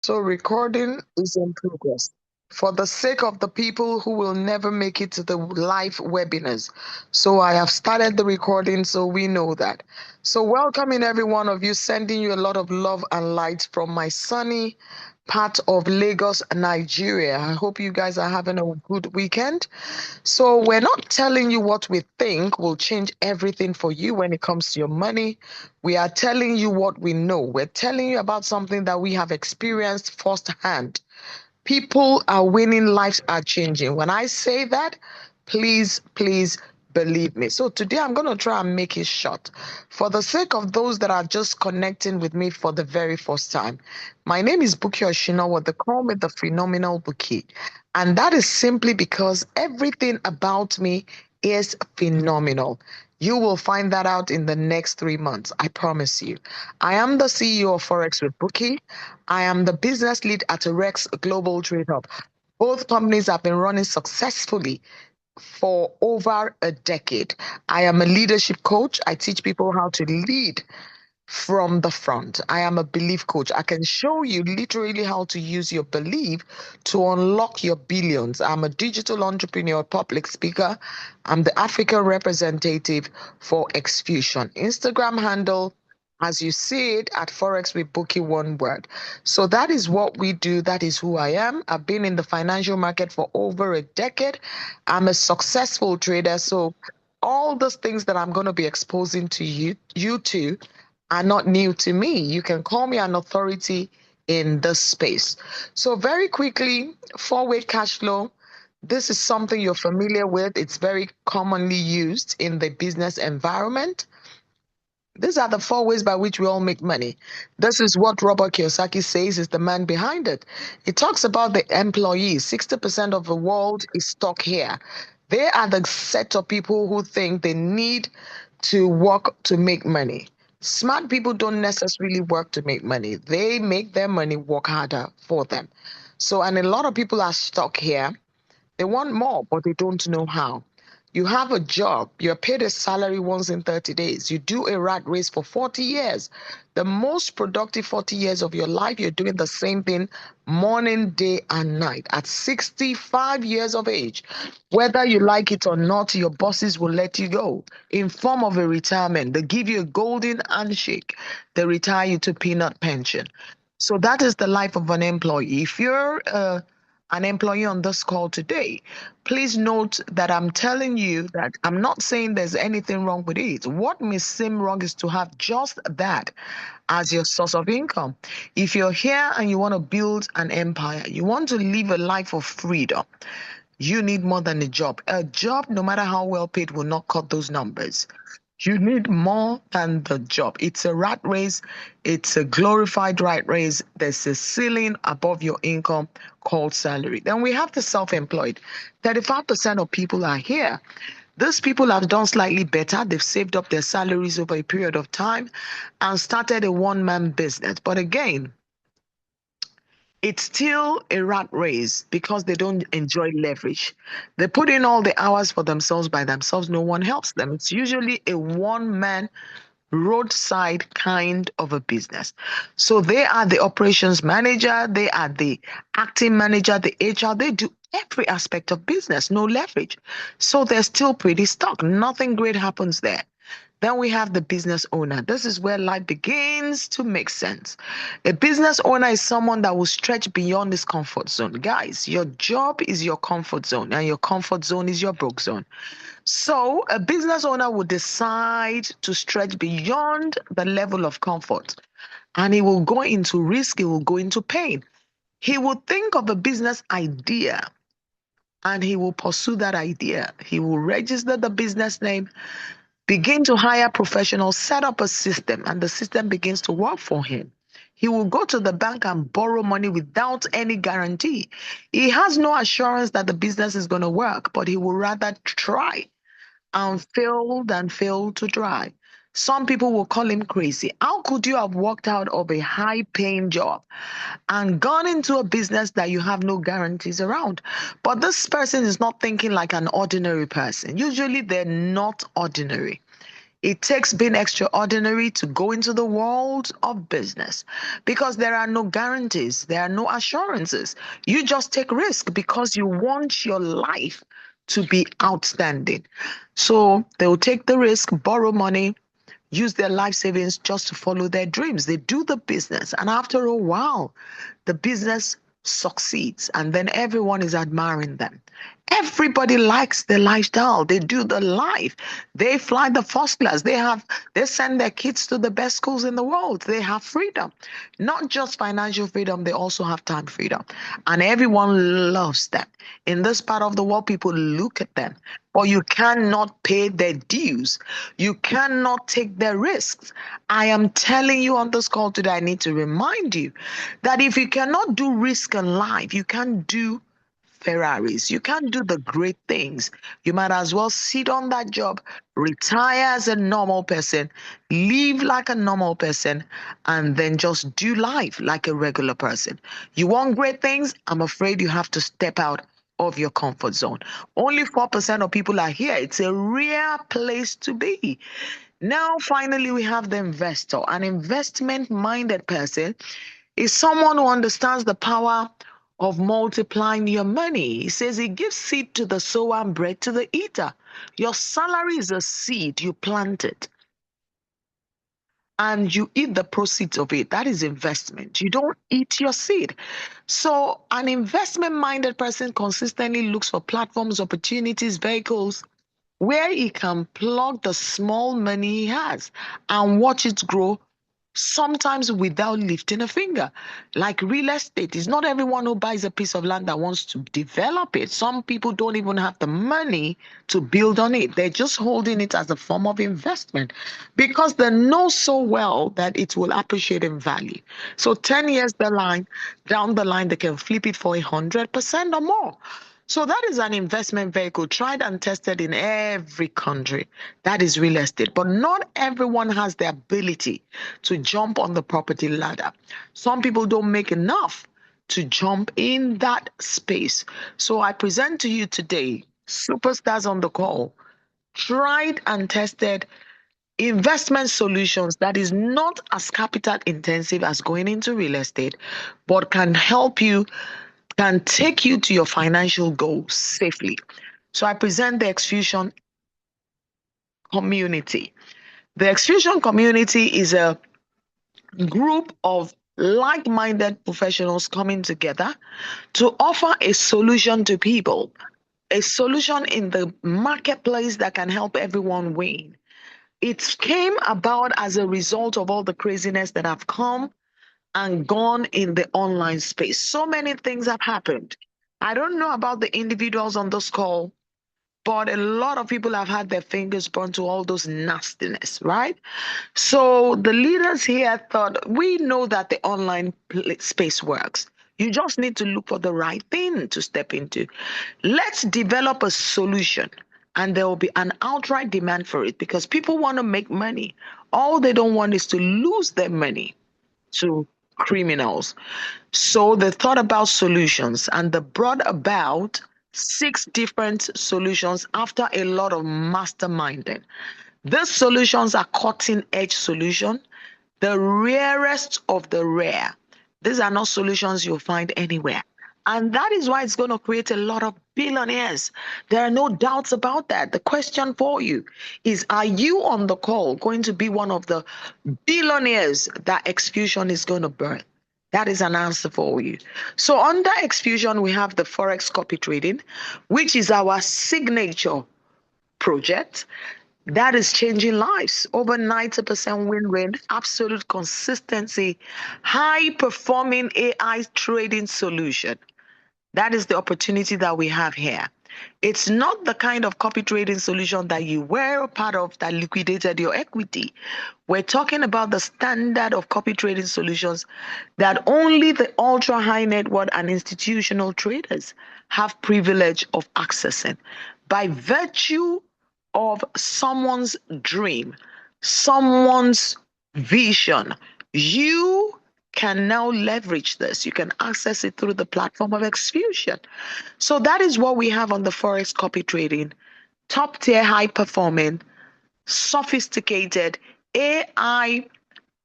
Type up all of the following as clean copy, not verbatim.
So recording is in progress. For the sake of the people who will never make it to the live webinars. So I have started the recording so we know that. So welcoming every one of you, sending you a lot of love and light from my sunny part of Lagos, Nigeria. I hope you guys are having a good weekend. So we're not telling you what we think will change everything for you when it comes to your money. We are telling you what we know. We're telling you about something that we have experienced firsthand. People are winning, lives are changing. When I say that, please believe me. So today I'm going to try and make it short. For the sake of those that are just connecting with me for the very first time, my name is Bukky Oshinowo. They call me the phenomenal Bukky. And that is simply because everything about me is phenomenal. You will find that out in the next 3 months. I promise you. I am the CEO of Forex with Bukky. I am the business lead at Rex Global Trade Hub. Both companies have been running successfully for over a decade. I am a leadership coach. I teach people how to lead from the front. I am a belief coach. I can show you literally how to use your belief to unlock your billions. I'm a digital entrepreneur, public speaker. I'm the African representative for Xfusion. Instagram handle, as you see it, at Forex with Bukky, one word. So that is what we do. That is who I am. I've been in the financial market for over a decade. I'm a successful trader. So all those things that I'm going to be exposing to you two are not new to me. You can call me an authority in this space. So, very quickly, four-way cash flow. This is something you're familiar with. It's very commonly used in the business environment. These are the four ways by which we all make money. This is what Robert Kiyosaki says is the man behind it. He talks about the employees. 60% of the world is stuck here. They are the set of people who think they need to work to make money. Smart people don't necessarily work to make money. They make their money work harder for them. So, and a lot of people are stuck here. They want more, but they don't know how. You have a job, you're paid a salary once in 30 days. You do a rat race for 40 years. The most productive 40 years of your life, you're doing the same thing morning, day, and night. At 65 years of age, whether you like it or not, your bosses will let you go in form of a retirement. They give you a golden handshake. They retire you to peanut pension. So that is the life of an employee. If you're an employee on this call today, please note that I'm telling you that I'm not saying there's anything wrong with it. What may seem wrong is to have just that as your source of income. If you're here and you want to build an empire, you want to live a life of freedom, you need more than a job. A job, no matter how well paid, will not cut those numbers. You need more than the job. It's a rat race. It's a glorified rat race. There's a ceiling above your income called salary. Then we have the self-employed. 35% of people are here. These people have done slightly better. They've saved up their salaries over a period of time and started a one-man business. But again, it's still a rat race because they don't enjoy leverage. They put in all the hours for themselves by themselves. No one helps them. It's usually a one-man roadside kind of a business. So they are the operations manager, they are the acting manager, the HR, they do every aspect of business, no leverage. So they're still pretty stuck. Nothing great happens there. Then we have the business owner. This is where life begins to make sense. A business owner is someone that will stretch beyond his comfort zone. Guys, your job is your comfort zone, and your comfort zone is your broke zone. So a business owner will decide to stretch beyond the level of comfort, and he will go into risk, he will go into pain. He will think of a business idea and he will pursue that idea. He will register the business name, begin to hire professionals, set up a system, and the system begins to work for him. He will go to the bank and borrow money without any guarantee. He has no assurance that the business is going to work, but he will rather try and fail than fail to try. Some people will call him crazy. How could you have walked out of a high paying job and gone into a business that you have no guarantees around? But this person is not thinking like an ordinary person. Usually they're not ordinary. It takes being extraordinary to go into the world of business because there are no guarantees, there are no assurances. You just take risk because you want your life to be outstanding. So they'll take the risk, borrow money, use their life savings just to follow their dreams. They do the business, and after a while, the business succeeds, and then everyone is admiring them. Everybody likes the lifestyle. They do the life. They fly the first class. They send their kids to the best schools in the world. They have freedom. Not just financial freedom, they also have time freedom. And everyone loves them. In this part of the world, people look at them. But you cannot pay their dues. You cannot take their risks. I am telling you on this call today, I need to remind you that if you cannot do risk in life, you can't do Ferraris. You can't do the great things. You might as well sit on that job, retire as a normal person, live like a normal person, and then just do life like a regular person. You want great things? I'm afraid you have to step out of your comfort zone. Only 4% of people are here. It's a rare place to be. Now, finally, we have the investor. An investment minded person is someone who understands the power of multiplying your money. He says he gives seed to the sower and bread to the eater. Your salary is a seed, you plant it, and you eat the proceeds of it. That is investment. You don't eat your seed. So, an investment minded person consistently looks for platforms, opportunities, vehicles where he can plug the small money he has and watch it grow, sometimes without lifting a finger. Like real estate, it's not everyone who buys a piece of land that wants to develop it. Some people don't even have the money to build on it. They're just holding it as a form of investment because they know so well that it will appreciate in value. So 10 years down the line, they can flip it for 100% or more. So that is an investment vehicle tried and tested in every country. That is real estate. But not everyone has the ability to jump on the property ladder. Some people don't make enough to jump in that space. So I present to you today superstars on the call, tried and tested investment solutions that is not as capital intensive as going into real estate, but can take you to your financial goals safely. So I present the Xfusion community. The Exfusion community is a group of like-minded professionals coming together to offer a solution to people, a solution in the marketplace that can help everyone win. It came about as a result of all the craziness that have come and gone in the online space. So many things have happened. I don't know about the individuals on this call, but a lot of people have had their fingers burned to all those nastiness, right? So the leaders here thought, we know that the online space works. You just need to look for the right thing to step into. Let's develop a solution, and there will be an outright demand for it because people want to make money. All they don't want is to lose their money to criminals. So they thought about solutions and they brought about 6 different solutions after a lot of masterminding. These solutions are cutting edge solutions, the rarest of the rare. These are not solutions you'll find anywhere. And that is why it's going to create a lot of billionaires. There are no doubts about that. The question for you is, are you on the call going to be one of the billionaires that Exfusion is going to birth? That is an answer for you. So under Exfusion, we have the Forex copy trading, which is our signature project that is changing lives. Over 90% win rate, absolute consistency, high performing AI trading solution. That is the opportunity that we have here. It's not the kind of copy trading solution that you were a part of that liquidated your equity. We're talking about the standard of copy trading solutions that only the ultra high net worth and institutional traders have privilege of accessing by virtue of someone's dream, someone's vision. You can now leverage this. You can access it through the platform of Exfusion. So that is what we have on the Forex copy trading, top tier, high performing sophisticated AI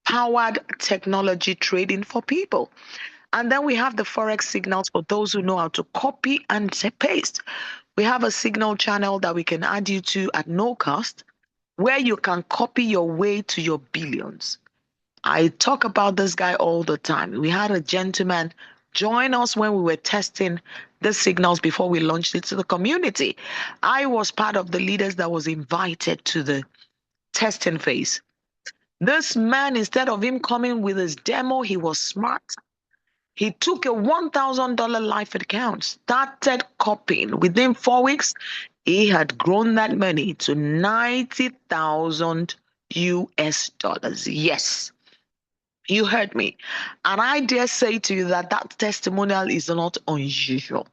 powered technology trading for people. And then we have the Forex signals for those who know how to copy and paste. We have a signal channel that we can add you to at no cost where you can copy your way to your billions. I talk about this guy all the time. We had a gentleman join us when we were testing the signals before we launched it to the community. I was part of the leaders that was invited to the testing phase. This man, instead of him coming with his demo, he was smart. He took a $1,000 life account, started copying. Within 4 weeks, he had grown that money to 90,000 US dollars. Yes, you heard me. And I dare say to you that that testimonial is not unusual.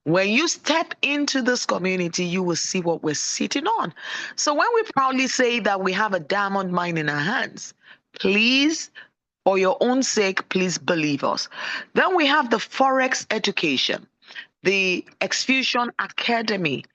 When you step into this community, you will see what we're sitting on. So when we proudly say that we have a diamond mine in our hands, please, for your own sake, please believe us. Then we have the Forex education, the Xfusion Academy,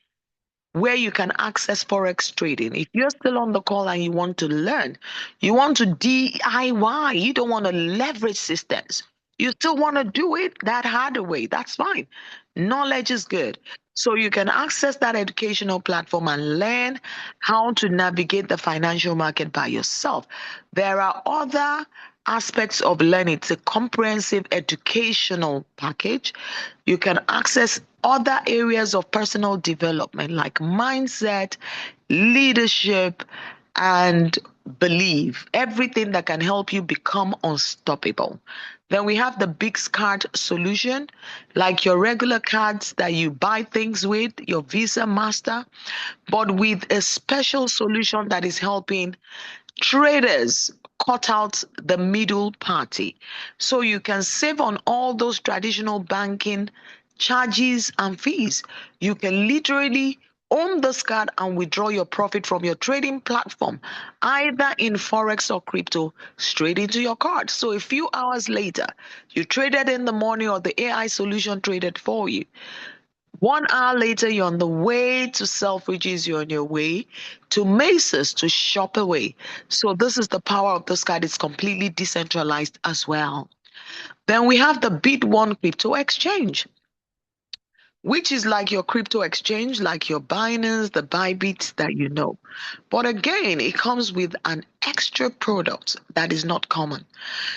where you can access Forex trading. If you're still on the call and you want to learn, you want to DIY, you don't want to leverage systems, you still want to do it that harder way, that's fine. Knowledge is good. So you can access that educational platform and learn how to navigate the financial market by yourself. There are other aspects of learning. It's a comprehensive educational package. You can access other areas of personal development like mindset, leadership, and belief. Everything that can help you become unstoppable. Then we have the big card solution, like your regular cards that you buy things with, your Visa, Master, but with a special solution that is helping traders cut out the middle party. So you can save on all those traditional banking charges and fees. You can literally own this card and withdraw your profit from your trading platform, either in Forex or crypto, straight into your card. So a few hours later, you traded in the morning or the AI solution traded for you. 1 hour later, you're on the way to Selfridges, you're on your way to Macy's to shop away. So this is the power of this card. It's completely decentralized as well. Then we have the Bit1 crypto exchange, which is like your crypto exchange, like your Binance, the Bybit that you know. But again, it comes with an extra product that is not common.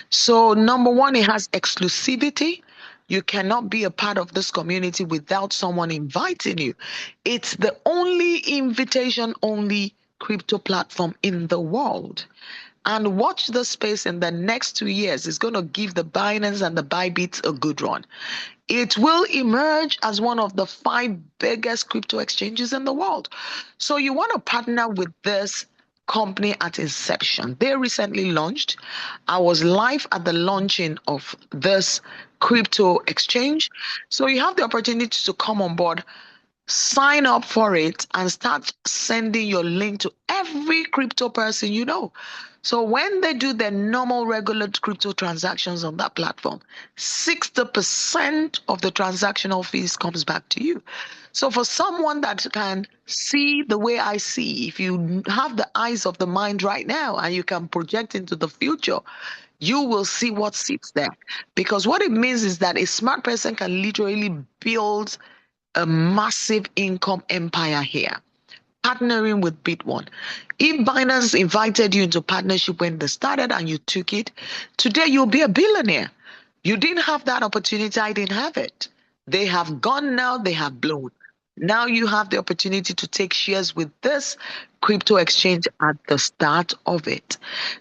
So number one, it has exclusivity. You cannot be a part of this community without someone inviting you. It's the only invitation only crypto platform in the world. And watch the space in the next 2 years. It's going to give the Binance and the Bybit a good run. It will emerge as one of the 5 biggest crypto exchanges in the world. So you want to partner with this company at inception. They recently launched. I was live at the launching of this crypto exchange. So you have the opportunity to come on board, sign up for it, and start sending your link to every crypto person you know. So when they do their normal regular crypto transactions on that platform, 60% of the transactional fees comes back to you. So for someone that can see the way I see, if you have the eyes of the mind right now and you can project into the future, you will see what sits there. Because what it means is that a smart person can literally build a massive income empire here, partnering with Bit1. If Binance invited you into partnership when they started and you took it, today you'll be a billionaire. You didn't have that opportunity. I didn't have it. They have gone now. They have blown. Now you have the opportunity to take shares with this crypto exchange at the start of it.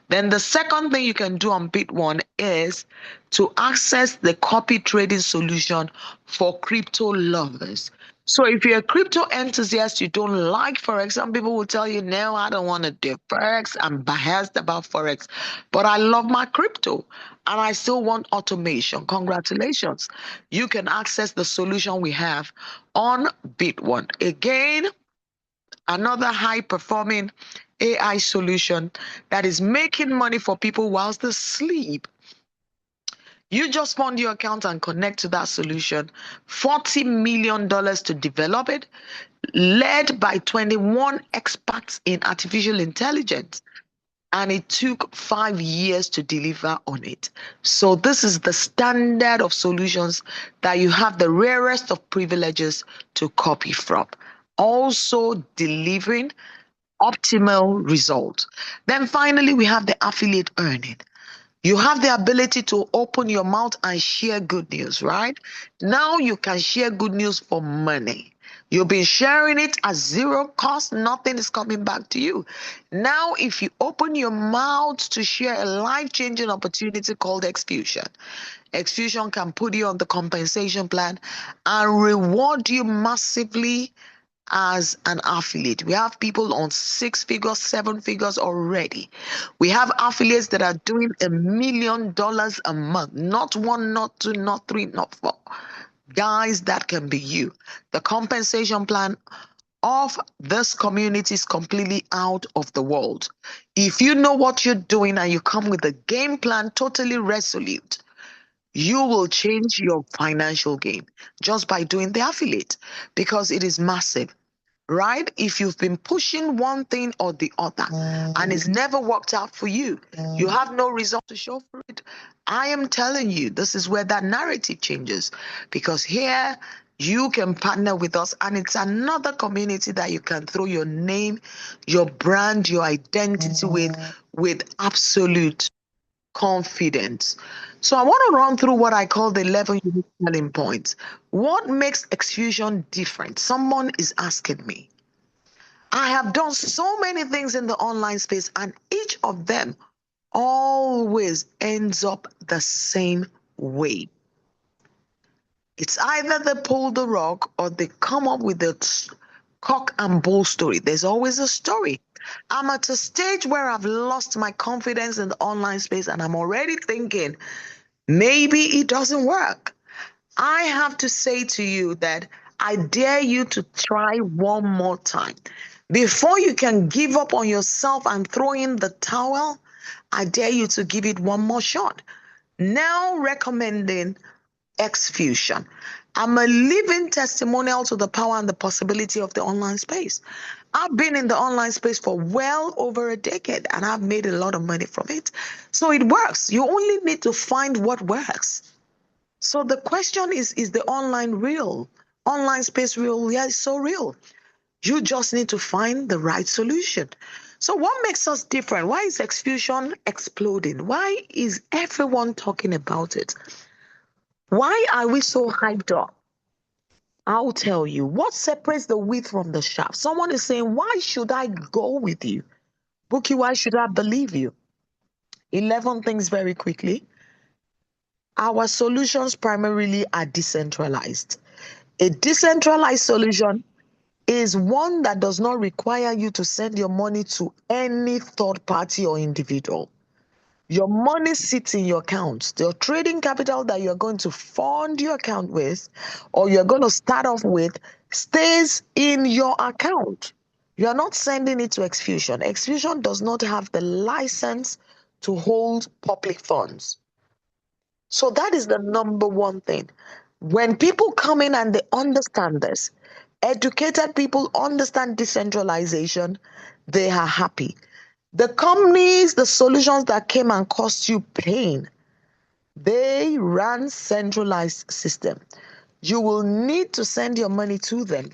Then the second thing you can do on Bit1 is to access the copy trading solution for crypto lovers. So if you're a crypto enthusiast, you don't like Forex, some people will tell you, no, I don't want to do Forex. I'm biased about Forex, but I love my crypto and I still want automation. Congratulations. You can access the solution we have on Bit1. Again, another high performing AI solution that is making money for people whilst they sleep. You just fund your account and connect to that solution. $40 million to develop it, led by 21 experts in artificial intelligence. And it took 5 years to deliver on it. So this is the standard of solutions that you have the rarest of privileges to copy from. Also delivering optimal results. Then finally, we have the affiliate earning. You have the ability to open your mouth and share good news, right? Now you can share good news for money. You've been sharing it at zero cost, nothing is coming back to you. Now, if you open your mouth to share a life-changing opportunity called Xfusion, Exfusion can put you on the compensation plan and reward you massively as an affiliate. We have people on 6 figures, 7 figures already. We have affiliates that are doing $1 million a month. Not one, not two, not three, not four. Guys, that can be you. The compensation plan of this community is completely out of the world. If you know what you're doing and you come with a game plan totally resolute, you will change your financial game just by doing the affiliate because it is massive. Right? If you've been pushing one thing or the other and it's never worked out for you, you have no result to show for it. I am telling you, this is where that narrative changes because here you can partner with us and it's another community that you can throw your name, your brand, your identity with absolute confidence. So I want to run through what I call the 11 unique selling points. What makes Exfusion different? Someone is asking me. I have done so many things in the online space, and each of them always ends up the same way. It's either they pull the rug or they come up with a cock and bull story. There's always a story. I'm at a stage where I've lost my confidence in the online space and I'm already thinking maybe it doesn't work. I have to say to you that I dare you to try one more time. Before you can give up on yourself and throw in the towel, I dare you to give it one more shot. Now recommending Xfusion. I'm a living testimonial to the power and the possibility of the online space. I've been in the online space for well over a decade and I've made a lot of money from it. So it works. You only need to find what works. So the question is the online real? Online space real? Yeah, it's so real. You just need to find the right solution. So what makes us different? Why is Exfusion exploding? Why is everyone talking about it? Why are we so hyped up? I'll tell you. What separates the wheat from the chaff? Someone is saying, why should I go with you? Bukky, why should I believe you? 11 things very quickly. Our solutions primarily are decentralized. A decentralized solution is one that does not require you to send your money to any third party or individual. Your money sits in your account. The trading capital that you're going to fund your account with, or you're going to start off with, stays in your account. You're not sending it to Exfusion. Exfusion does not have the license to hold public funds. So that is the number one thing. When people come in and they understand this, educated people understand decentralization, they are happy. The companies, the solutions that came and cost you pain, they ran centralized system. You will need to send your money to them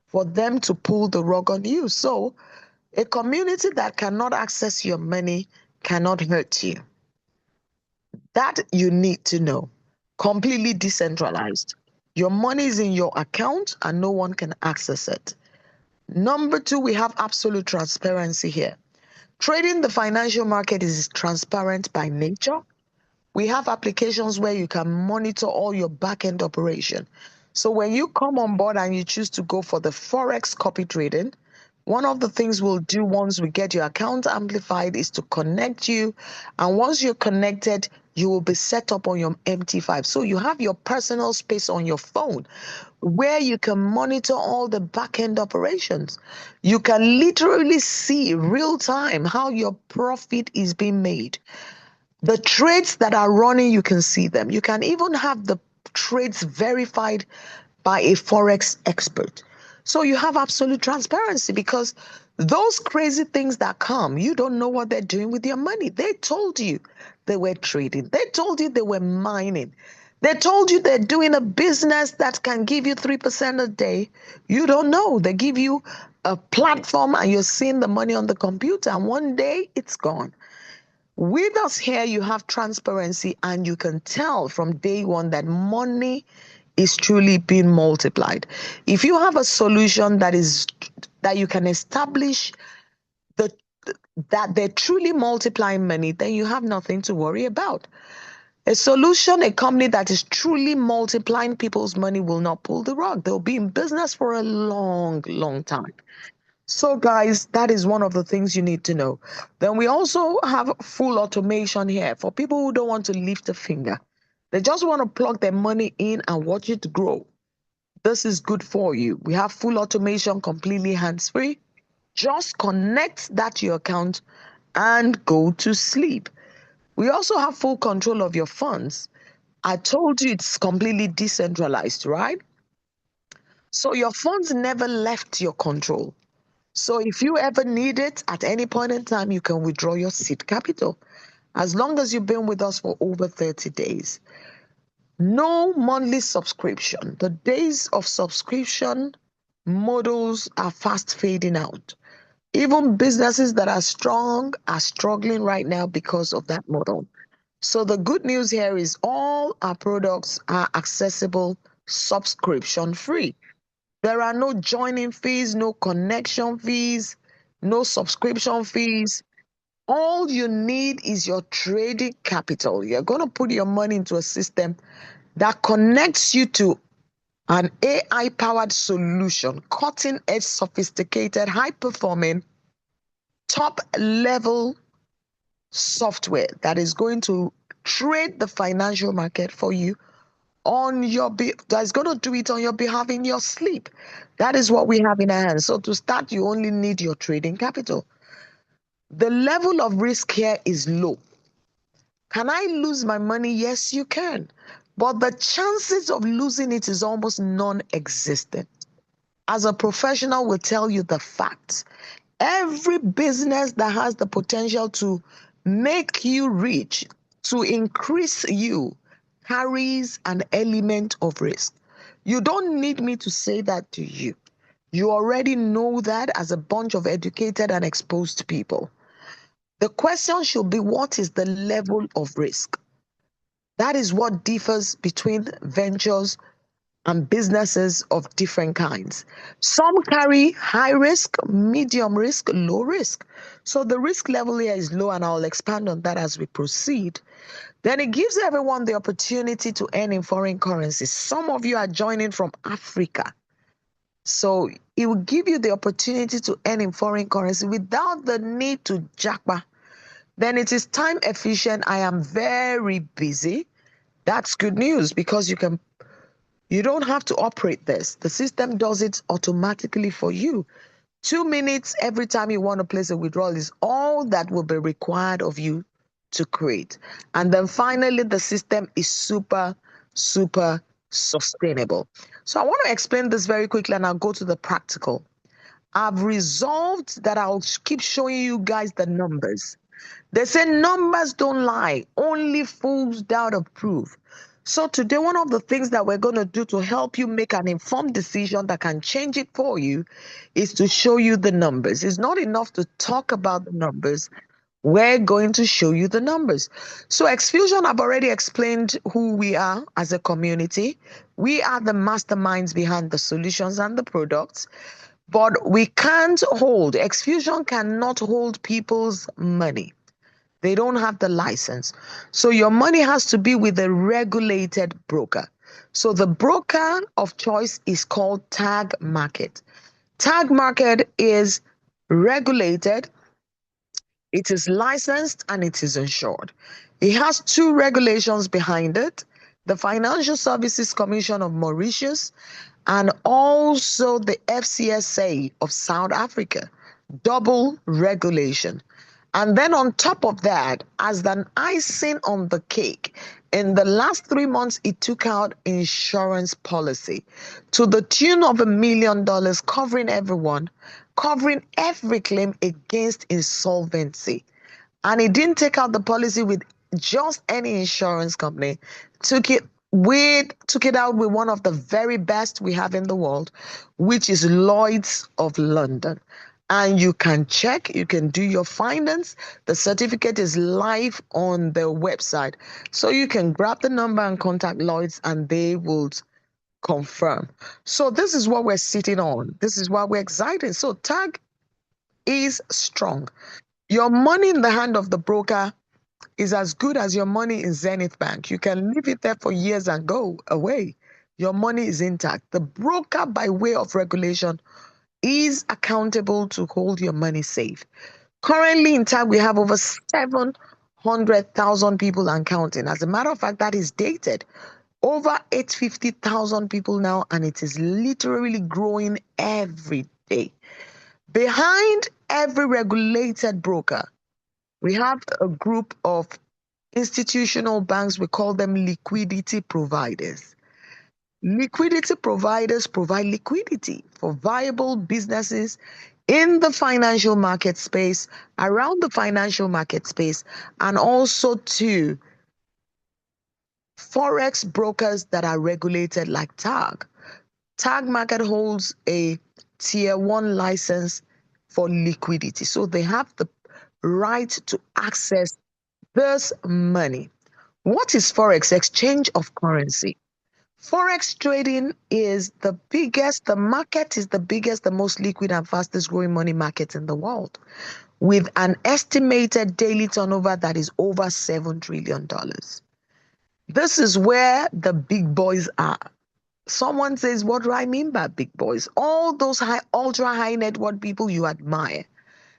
for them to pull the rug on you. So a community that cannot access your money cannot hurt you. That you need to know. Completely decentralized. Your money is in your account and no one can access it. Number two, we have absolute transparency here. Trading the financial market is transparent by nature. We have applications where you can monitor all your back-end operation. So when you come on board and you choose to go for the Forex copy trading, one of the things we'll do once we get your account amplified is to connect you. And once you're connected, you will be set up on your MT5. So you have your personal space on your phone where you can monitor all the back-end operations. You can literally see real time how your profit is being made. The trades that are running, you can see them. You can even have the trades verified by a Forex expert. So you have absolute transparency because those crazy things that come, you don't know what they're doing with your money. They told you they were trading, they told you they were mining, they told you they're doing a business that can give you 3% a day. You don't know. They give you a platform and you're seeing the money on the computer, and one day it's gone. With us here, you have transparency, and you can tell from day one that money is truly being multiplied. If you have a solution that you can establish the that they're truly multiplying money, then you have nothing to worry about. A solution, a company that is truly multiplying people's money will not pull the rug. They'll be in business for a long, long time. So, guys, that is one of the things you need to know. Then we also have full automation here for people who don't want to lift a finger. They just want to plug their money in and watch it grow. This is good for you. We have full automation, completely hands-free. Just connect that to your account and go to sleep. We also have full control of your funds. I told you it's completely decentralized, right? So your funds never left your control. So if you ever need it at any point in time, you can withdraw your seed capital as long as you've been with us for over 30 days. No monthly subscription. The days of subscription models are fast fading out. Even businesses that are strong are struggling right now because of that model. So the good news here is all our products are accessible subscription free. There are no joining fees, no connection fees, no subscription fees. All you need is your trading capital. You're going to put your money into a system that connects you to an AI powered solution, cutting edge, sophisticated, high performing, top level software that is going to trade the financial market for you on your that's going to do it on your behalf in your sleep. That is what we have in our hands. So to start, you only need your trading capital. The level of risk here is low. Can I lose my money? Yes, you can. But the chances of losing it is almost non-existent. As a professional will tell you the facts. Every business that has the potential to make you rich, to increase you, carries an element of risk. You don't need me to say that to you. You already know that as a bunch of educated and exposed people. The question should be, what is the level of risk? That is what differs between ventures and businesses of different kinds. Some carry high risk, medium risk, low risk. So the risk level here is low, and I'll expand on that as we proceed. Then it gives everyone the opportunity to earn in foreign currencies. Some of you are joining from Africa. So it will give you the opportunity to earn in foreign currency without the need to jackpot. Then it is time efficient. I am very busy. That's good news because you don't have to operate this. The system does it automatically for you. 2 minutes every time you want to place a withdrawal is all that will be required of you to create. And then finally, the system is super, super sustainable. So I want to explain this very quickly and I'll go to the practical. I've resolved that I'll keep showing you guys the numbers. They say numbers don't lie, only fools doubt of proof. So today, one of the things that we're going to do to help you make an informed decision that can change it for you is to show you the numbers. It's not enough to talk about the numbers. We're going to show you the numbers. So Xfusion, I've already explained who we are as a community. We are the masterminds behind the solutions and the products. But we can't hold, Xfusion cannot hold people's money. They don't have the license. So your money has to be with a regulated broker. So the broker of choice is called Tag Market. Tag Market is regulated, it is licensed, and it is insured. It has two regulations behind it: the Financial Services Commission of Mauritius and also the FCSA of South Africa. Double regulation. And then on top of that, as an icing on the cake, in the last 3 months, it took out insurance policy to the tune of $1 million, covering everyone, covering every claim against insolvency. And it didn't take out the policy with just any insurance company. Took it out with one of the very best we have in the world, which is Lloyd's of London. And you can check, you can do your finance. The certificate is live on their website. So you can grab the number and contact Lloyd's and they will confirm. So this is what we're sitting on. This is why we're excited. So tag is strong. Your money in the hand of the broker is as good as your money in Zenith Bank. You can leave it there for years and go away. Your money is intact. The broker, by way of regulation, is accountable to hold your money safe. Currently in TAG, we have over 700,000 people and counting. As a matter of fact, that is dated. Over 850,000 people now, and it is literally growing every day. Behind every regulated broker, we have a group of institutional banks. We call them liquidity providers. Liquidity providers provide liquidity for viable businesses in the financial market space, around the financial market space, and also to Forex brokers that are regulated like TAG. TAG Market holds a tier 1 license for liquidity. So they have the right to access this money. What is Forex? Exchange of currency. Forex trading is the biggest, the market is the biggest, the most liquid and fastest growing money market in the world, with an estimated daily turnover that is over $7 trillion. This is where the big boys are. Someone says, what do I mean by big boys? All those ultra high net worth people you admire.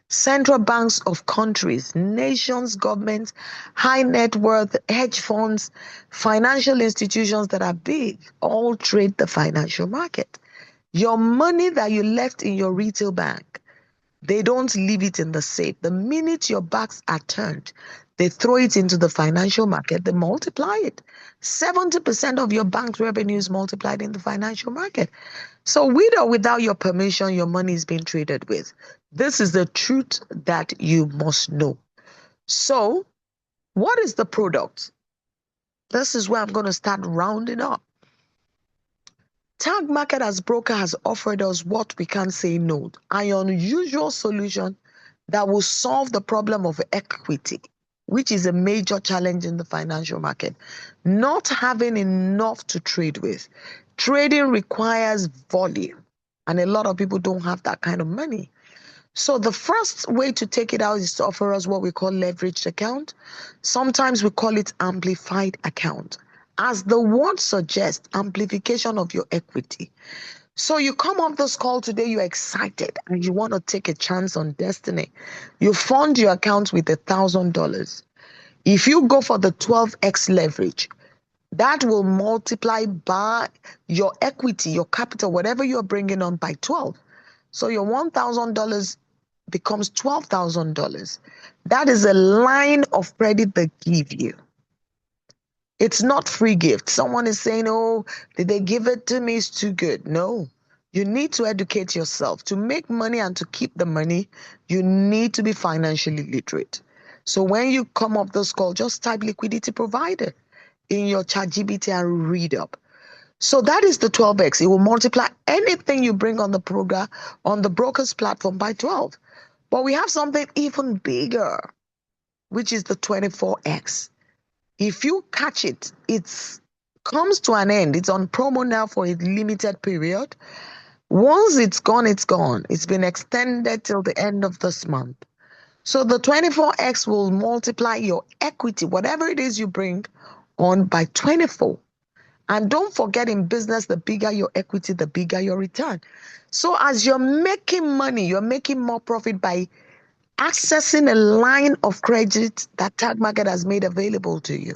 Central banks of countries, nations, governments, high net worth, hedge funds, financial institutions that are big, all trade the financial market. Your money that you left in your retail bank, they don't leave it in the safe. The minute your backs are turned, they throw it into the financial market, they multiply it. 70% of your bank's revenue is multiplied in the financial market. So with or without your permission, your money is being traded with. This is the truth that you must know. So what is the product? This is where I'm going to start rounding up. Tag Market as broker has offered us what we can't say no, an unusual solution that will solve the problem of equity, which is a major challenge in the financial market. Not having enough to trade with. Trading requires volume, and a lot of people don't have that kind of money. So the first way to take it out is to offer us what we call leveraged account. Sometimes we call it amplified account. As the word suggests, amplification of your equity. So you come off this call today, you're excited and you want to take a chance on destiny. You fund your account with $1,000. If you go for the 12x leverage, that will multiply by your equity, your capital, whatever you're bringing on by 12. So your $1,000 becomes $12,000. That is a line of credit they give you. It's not free gift. Someone is saying, oh, did they give it to me? It's too good. No, you need to educate yourself. To make money and to keep the money, you need to be financially literate. So when you come up this call, just type liquidity provider in your ChatGPT and read up. So that is the 12x. It will multiply anything you bring on the program, on the broker's platform by 12. But we have something even bigger, which is the 24x. If you catch it, it comes to an end. It's on promo now for a limited period. Once it's gone, it's gone. It's been extended till the end of this month. So the 24x will multiply your equity, whatever it is you bring on, by 24. And don't forget, in business, the bigger your equity, the bigger your return. So as you're making money, you're making more profit by accessing a line of credit that Tag Market has made available to you.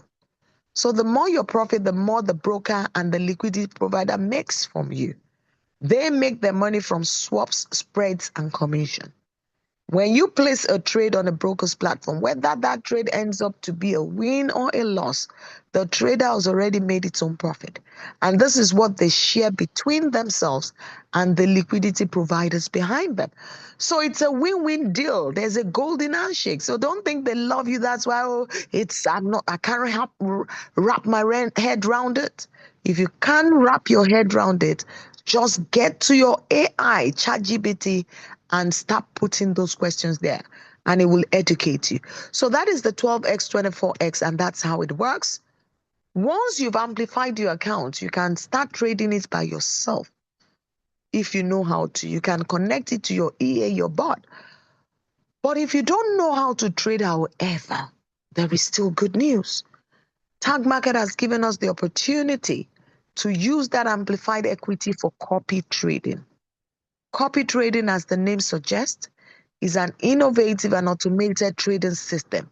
So the more your profit, the more the broker and the liquidity provider makes from you. They make their money from swaps, spreads, and commission. When you place a trade on a broker's platform, whether that trade ends up to be a win or a loss, the trader has already made its own profit. And this is what they share between themselves and the liquidity providers behind them. So it's a win-win deal. There's a golden handshake. So don't think they love you. That's why I can't wrap my head around it. If you can't wrap your head around it, just get to your AI, ChatGPT, and start putting those questions there, and it will educate you. So that is the 12x, 24x, and that's how it works. Once you've amplified your account, you can start trading it by yourself. If you know how to, you can connect it to your EA, your bot. But if you don't know how to trade, however, there is still good news. Tag Market has given us the opportunity to use that amplified equity for copy trading. Copy trading, as the name suggests, is an innovative and automated trading system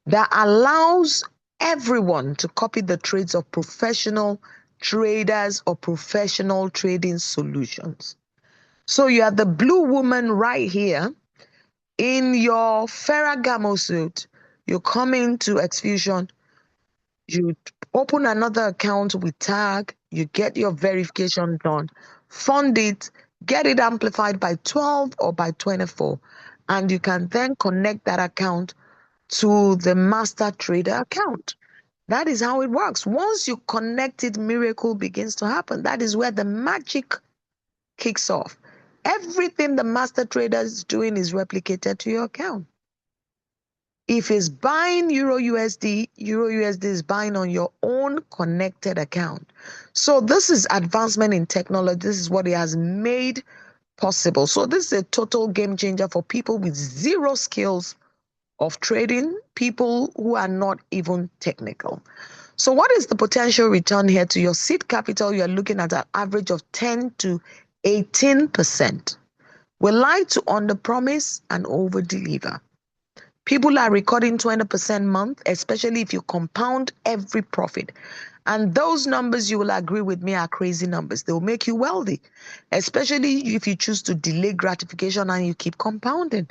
that allows everyone to copy the trades of professional traders or professional trading solutions. So you are the blue woman right here in your Ferragamo suit. You come into Xfusion, you open another account with Tag, you get your verification done, fund it, get it amplified by 12 or by 24, and you can then connect that account to the master trader account. That is how it works. Once you connect it, miracle begins to happen. That is where the magic kicks off. Everything the master trader is doing is replicated to your account. If it's buying Euro USD is buying on your own connected account. So this is advancement in technology. This is what it has made possible. So this is a total game changer for people with zero skills of trading, people who are not even technical. So what is the potential return here to your seed capital? You're looking at an average of 10 to 18%. We like to underpromise and overdeliver. People are recording 20% month, especially if you compound every profit. And those numbers, you will agree with me, are crazy numbers. They will make you wealthy, especially if you choose to delay gratification and you keep compounding.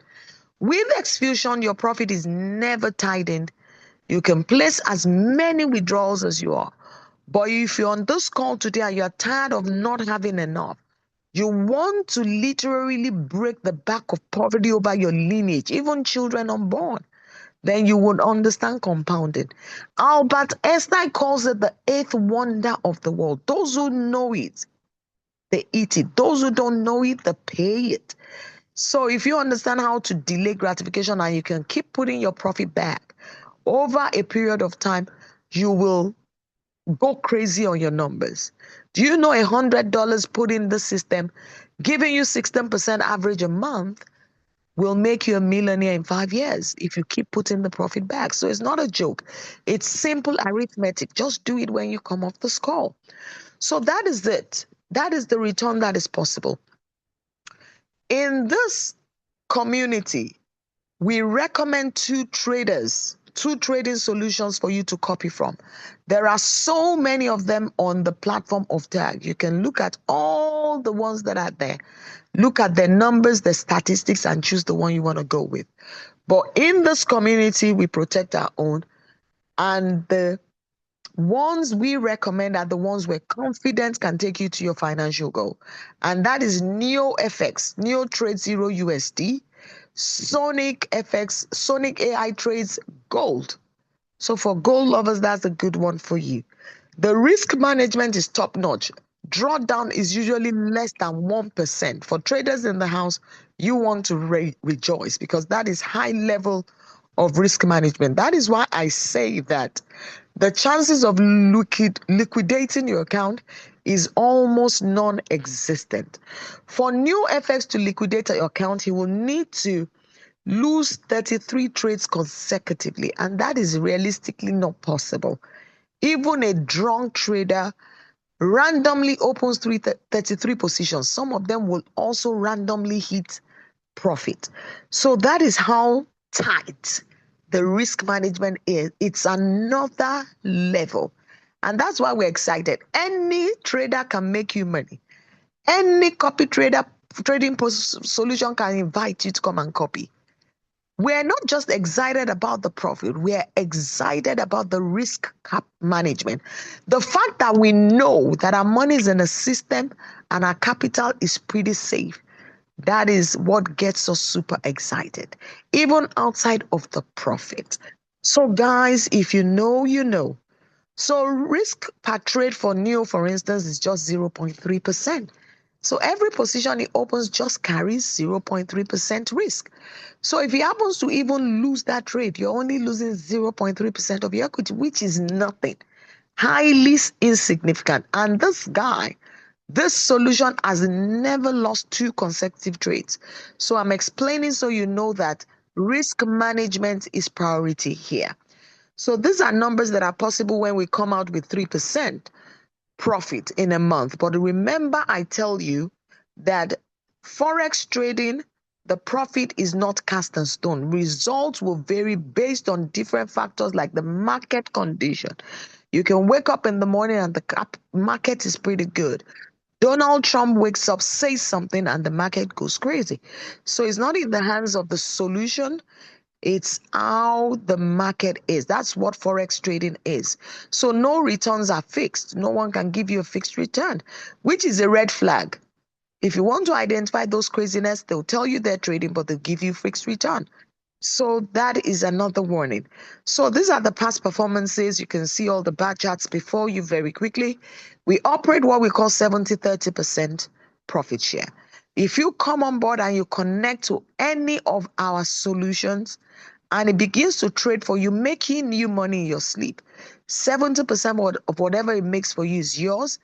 With Xfusion, your profit is never tied in. You can place as many withdrawals as you are. But if you're on this call today and you're tired of not having enough, you want to literally break the back of poverty over your lineage, even children unborn, then you would understand compounding. Albert Einstein calls it the eighth wonder of the world. Those who know it, they eat it. Those who don't know it, they pay it. So if you understand how to delay gratification and you can keep putting your profit back over a period of time, you will go crazy on your numbers. Do you know $100 put in the system, giving you 16% average a month, will make you a millionaire in 5 years if you keep putting the profit back? So it's not a joke. It's simple arithmetic. Just do it when you come off the call. So that is it. That is the return that is possible. In this community, we recommend two trading solutions for you to copy from. There are so many of them on the platform of Tag. You can look at all the ones that are there. Look at the numbers, the statistics, and choose the one you want to go with. But in this community, we protect our own. And the ones we recommend are the ones we're confident can take you to your financial goal. And that is NeoFX, Neo Trade Zero USD, Sonic FX, Sonic AI Trades Gold. So for gold lovers, that's a good one for you. The risk management is top notch. Drawdown is usually less than 1%. For traders in the house, you want to rejoice because that is high level of risk management. That is why I say that the chances of liquidating your account is almost non-existent. For new FX to liquidate your account, he will need to lose 33 trades consecutively, and that is realistically not possible. Even a drunk trader randomly opens 33 positions. Some of them will also randomly hit profit. So that is how tight the risk management is. It's another level. And that's why we're excited. Any trader can make you money. Any copy trader trading solution can invite you to come and copy. We're not just excited about the profit, we're excited about the risk cap management. The fact that we know that our money is in a system and our capital is pretty safe. That is what gets us super excited, even outside of the profit. So, guys, if you know, you know. So, risk per trade for NEO, for instance, is just 0.3%. So, every position it opens just carries 0.3% risk. So, if he happens to even lose that trade, you're only losing 0.3% of your equity, which is nothing, highly insignificant. And this solution has never lost 2 consecutive trades. So I'm explaining so you know that risk management is priority here. So these are numbers that are possible when we come out with 3% profit in a month. But remember, I tell you that Forex trading, the profit is not cast in stone. Results will vary based on different factors like the market condition. You can wake up in the morning and the market is pretty good. Donald Trump wakes up, says something, and the market goes crazy. So it's not in the hands of the solution, it's how the market is. That's what Forex trading is. So no returns are fixed. No one can give you a fixed return, which is a red flag. If you want to identify those craziness, they'll tell you they're trading, but they'll give you fixed return. So that is another warning. So these are the past performances. You can see all the bar charts before you very quickly. We operate what we call 70-30% profit share. If you come on board and you connect to any of our solutions and it begins to trade for you, making you money in your sleep, 70% of whatever it makes for you is yours.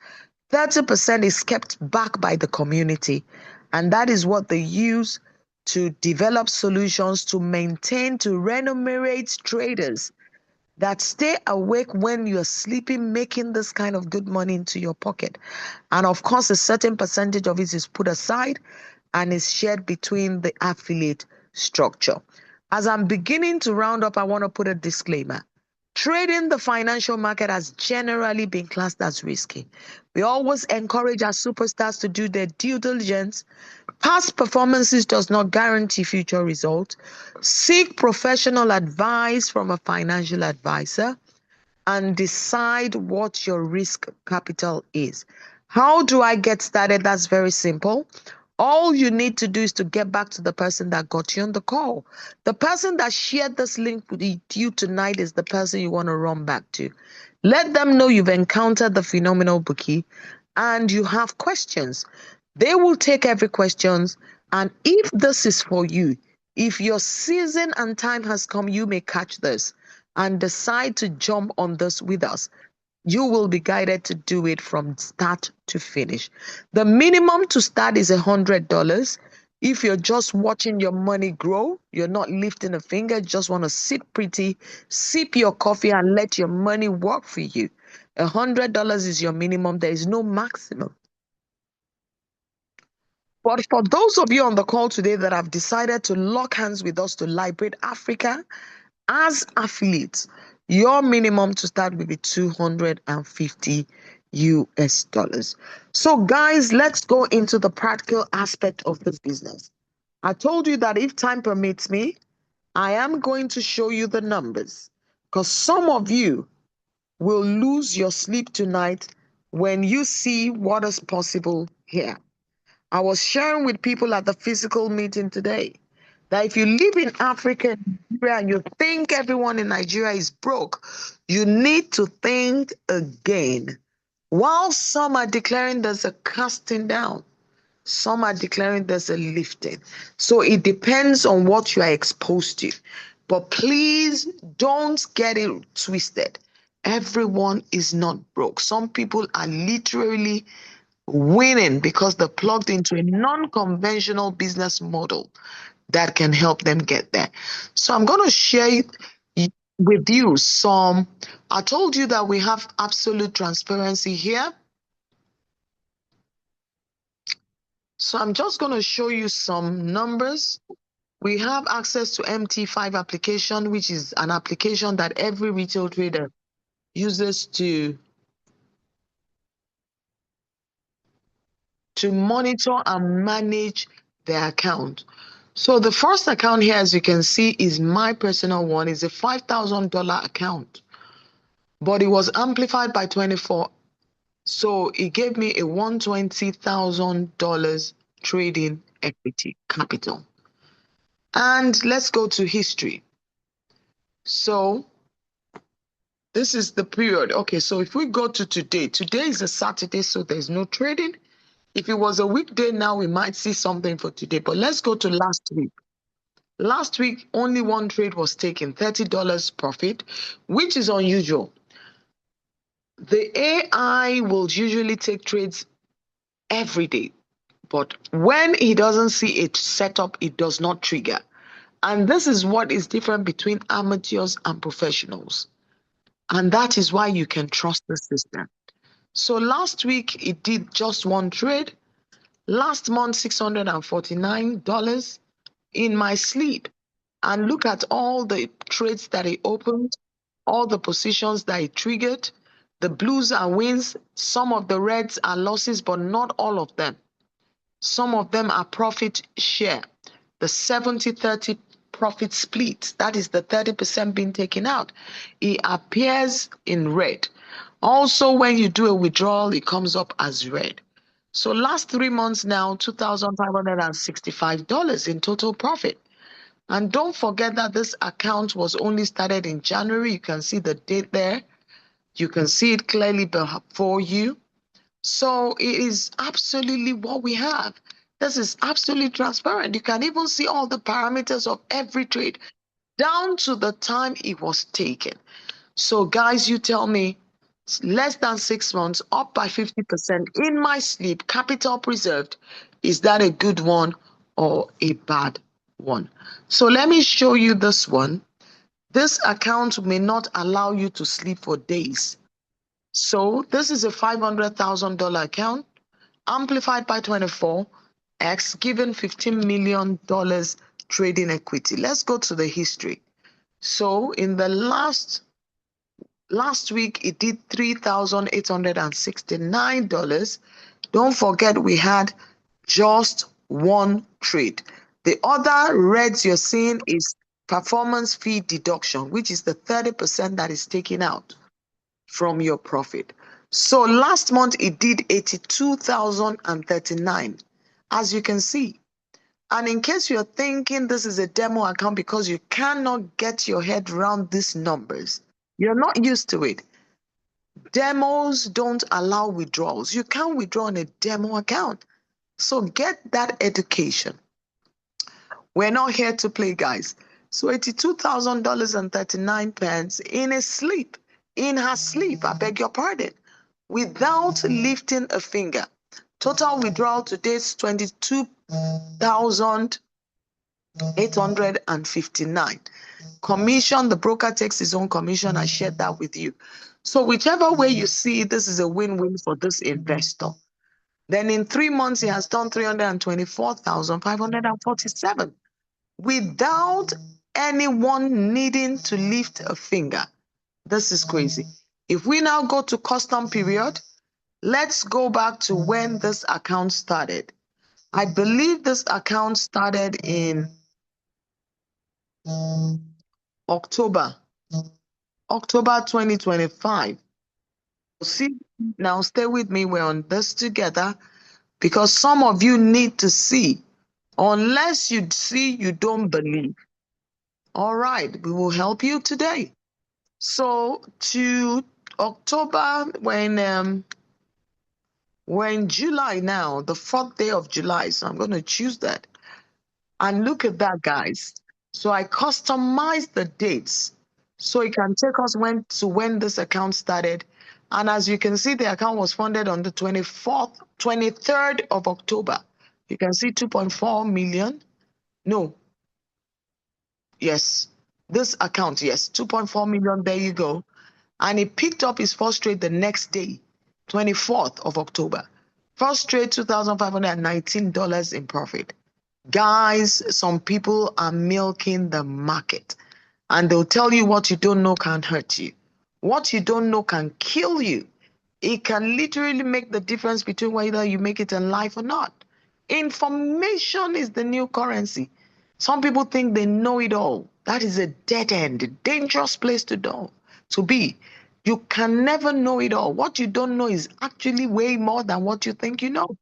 30% is kept back by the community. And that is what they use to develop solutions to maintain, to remunerate traders that stay awake when you're sleeping, making this kind of good money into your pocket. And of course, a certain percentage of it is put aside and is shared between the affiliate structure. As I'm beginning to round up, I want to put a disclaimer. Trading the financial market has generally been classed as risky. We always encourage our superstars to do their due diligence. Past performances does not guarantee future results. Seek professional advice from a financial advisor and decide what your risk capital is. How do I get started? That's very simple. All you need to do is to get back to the person that got you on the call. The person that shared this link with you tonight is the person you want to run back to. Let them know you've encountered the phenomenal Bukky and you have questions. They will take every questions. And if this is for you, if your season and time has come, you may catch this and decide to jump on this with us. You will be guided to do it from start to finish. The minimum to start is $100. If you're just watching your money grow, you're not lifting a finger, just want to sit pretty, sip your coffee, and let your money work for you. $100 is your minimum. There is no maximum. But for those of you on the call today that have decided to lock hands with us to liberate Africa as affiliates, your minimum to start will be 250 US dollars. So, guys, let's go into the practical aspect of the business. I told you that if time permits me, I am going to show you the numbers because some of you will lose your sleep tonight when you see what is possible here. I was sharing with people at the physical meeting today that if you live in Africa and Nigeria and you think everyone in Nigeria is broke, you need to think again. While some are declaring there's a casting down, some are declaring there's a lifting. So it depends on what you are exposed to. But please don't get it twisted. Everyone is not broke. Some people are literally winning because they're plugged into a non-conventional business model that can help them get there. So I'm going to share with you some. I told you that we have absolute transparency here. So I'm just going to show you some numbers. We have access to MT5 application, which is an application that every retail trader uses to monitor and manage their account. So the first account here, as you can see, is my personal one. It's a $5,000 account, but it was amplified by 24. So it gave me a $120,000 trading equity capital. And let's go to history. So this is the period. Okay, so if we go to today is a Saturday, so there's no trading. If it was a weekday now, we might see something for today. But let's go to last week. Last week, only one trade was taken, $30 profit, which is unusual. The AI will usually take trades every day, but when he doesn't see it set up, it does not trigger. And this is what is different between amateurs and professionals. And that is why you can trust the system. So last week, it did just one trade. Last month, $649 in my sleep. And look at all the trades that it opened, all the positions that it triggered. The blues are wins. Some of the reds are losses, but not all of them. Some of them are profit share. The 70-30 profit split, that is the 30% being taken out. It appears in red. Also, when you do a withdrawal, it comes up as red. So last 3 months now, $2,565 in total profit. And don't forget that this account was only started in January. You can see the date there. You can see it clearly before you. So it is absolutely what we have. This is absolutely transparent. You can even see all the parameters of every trade down to the time it was taken. So guys, you tell me, less than 6 months, up by 50% in my sleep, capital preserved. Is that a good one or a bad one? So let me show you this one. This account may not allow you to sleep for days. So this is a $500,000 account amplified by 24x, given $15 million trading equity. Let's go to the history. So in the last week, it did $3,869. Don't forget, we had just one trade. The other reds you're seeing is performance fee deduction, which is the 30% that is taken out from your profit. So last month it did 82,039, as you can see. And in case you're thinking this is a demo account because you cannot get your head around these numbers, you're not used to it. Demos don't allow withdrawals. You can't withdraw on a demo account. So get that education. We're not here to play, guys. So $82,039 in a sleep, in her sleep, I beg your pardon, without lifting a finger. Total withdrawal today is 22,859. Commission, the broker takes his own commission. I shared that with you. So whichever way you see, this is a win-win for this investor. Then in 3 months, he has done 324,547 without anyone needing to lift a finger. This is crazy. If we now go to custom period, let's go back to when this account started. I believe this account started in October 2025. See, now stay with me. We're on this together because some of you need to see. Unless you see, you don't believe. All right, we will help you today. So to October, when we're in July now, the 4th day of July. So I'm going to choose that. And look at that, guys. So I customized the dates so it can take us when this account started. And as you can see, the account was funded on the 23rd of October. You can see 2.4 million. No. Yes. This account, yes. 2.4 million. There you go. And he picked up his first trade the next day, 24th of October. First trade, $2,519 in profit. Guys, some people are milking the market. And they'll tell you what you don't know can hurt you. What you don't know can kill you. It can literally make the difference between whether you make it in life or not. Information is the new currency. Some people think they know it all. That is a dead end, a dangerous place to be. You can never know it all. What you don't know is actually way more than what you think you know.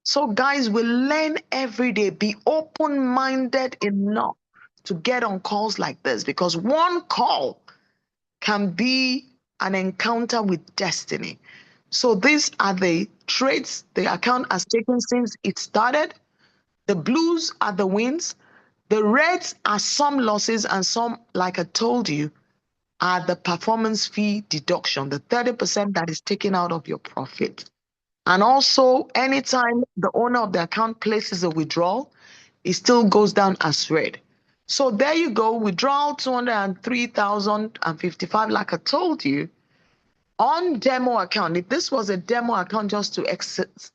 So, guys, we learn every day. Be open minded enough to get on calls like this, because one call can be an encounter with destiny. So, these are the trades the account has taken since it started. The blues are the wins. The reds are some losses, and some, like I told you, are the performance fee deduction, the 30% that is taken out of your profit. And also, anytime the owner of the account places a withdrawal, it still goes down as red. So there you go, withdrawal 203,055, like I told you, on demo account. If this was a demo account just to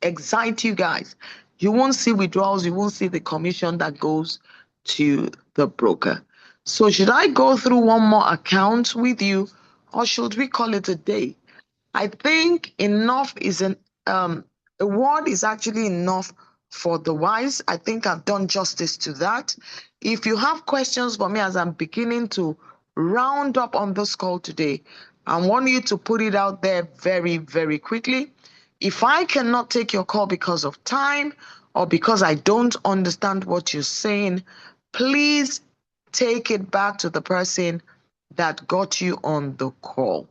excite you guys, you won't see withdrawals, you won't see the commission that goes to the broker. So should I go through one more account with you, or should we call it a day? I think enough is a word is actually enough for the wise. I think I've done justice to that. If you have questions for me as I'm beginning to round up on this call today, I want you to put it out there very, very quickly. If I cannot take your call because of time or because I don't understand what you're saying, please take it back to the person that got you on the call.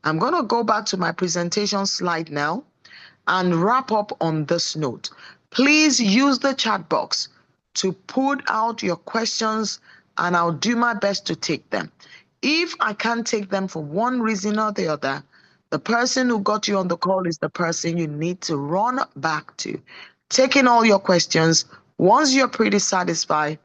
I'm going to go back to my presentation slide now and wrap up on this note. Please use the chat box to put out your questions, and I'll do my best to take them. If I can't take them for one reason or the other, the person who got you on the call is the person you need to run back to. Taking all your questions, once you're pretty satisfied,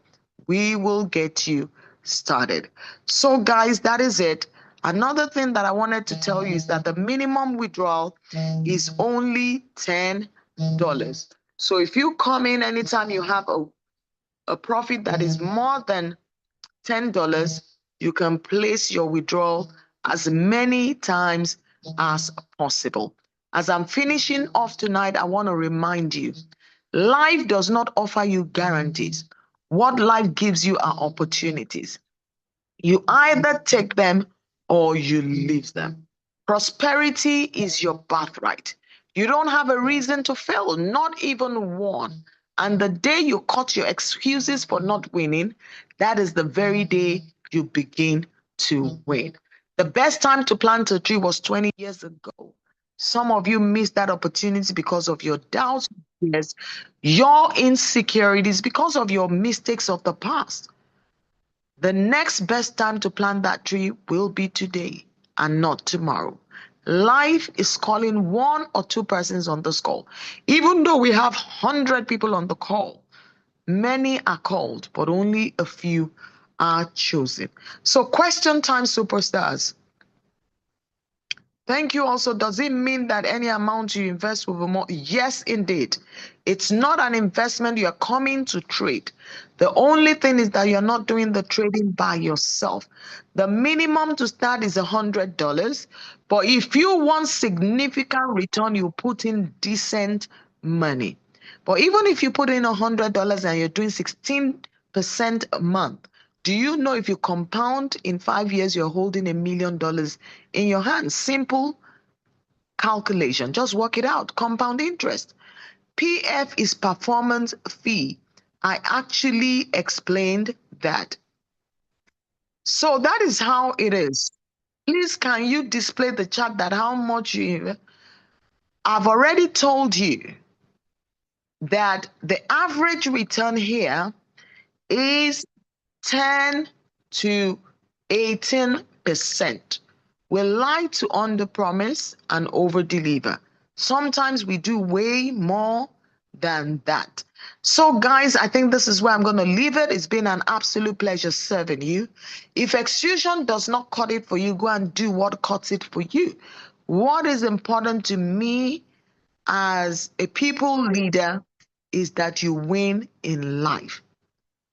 we will get you started. So, guys, that is it. Another thing that I wanted to tell you is that the minimum withdrawal is only $10. So if you come in anytime you have a profit that is more than $10, you can place your withdrawal as many times as possible. As I'm finishing off tonight, I want to remind you, life does not offer you guarantees. What life gives you are opportunities. You either take them or you leave them. Prosperity is your birthright. You don't have a reason to fail, not even one. And the day you cut your excuses for not winning, that is the very day you begin to win. The best time to plant a tree was 20 years ago. Some of you missed that opportunity because of your doubts, your insecurities, because of your mistakes of the past. The next best time to plant that tree will be today and not tomorrow. Life is calling one or two persons on this call. Even though we have 100 people on the call, many are called, but only a few are chosen. So, question time, superstars. Thank you. Also, does it mean that any amount you invest will be more? Yes, indeed. It's not an investment. You're coming to trade. The only thing is that you're not doing the trading by yourself. The minimum to start is $100. But if you want significant return, you put in decent money. But even if you put in $100 and you're doing 16% a month, do you know if you compound in 5 years, you're holding $1 million in your hands? Simple calculation. Just work it out. Compound interest. PF is performance fee. I actually explained that. So that is how it is. Please, can you display the chart that how much you... I've already told you that the average return here is 10 to 18%. We like to underpromise and overdeliver. Sometimes we do way more than that. So, guys, I think this is where I'm going to leave it. It's been an absolute pleasure serving you. If Exfusion does not cut it for you, go and do what cuts it for you. What is important to me as a people leader is that you win in life.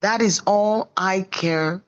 That is all I care